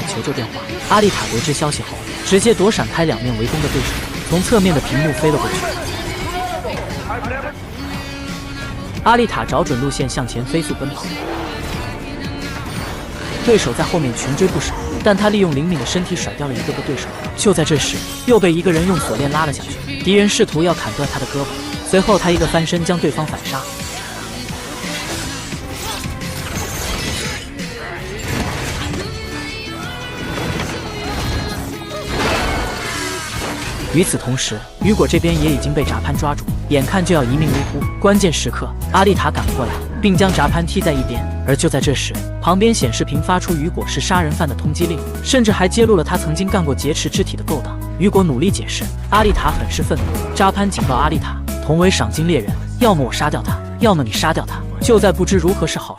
求救电话。阿丽塔得知消息后，直接躲闪开两面围攻的对手，从侧面的屏幕飞了过去。阿丽塔找准路线向前飞速奔跑，对手在后面穷追不舍，但他利用灵敏的身体甩掉了一个个对手。就在这时，又被一个人用锁链拉了下去，敌人试图要砍断他的胳膊，随后他一个翻身将对方反杀。与此同时，雨果这边也已经被扎潘抓住，眼看就要一命呜呼。关键时刻，阿丽塔赶过来，并将扎潘踢在一边。而就在这时，旁边显示屏发出雨果是杀人犯的通缉令，甚至还揭露了他曾经干过劫持肢体的勾当。雨果努力解释，阿丽塔很是愤怒。扎潘警告阿丽塔，同为赏金猎人，要么我杀掉他，要么你杀掉他。就在不知如何是好。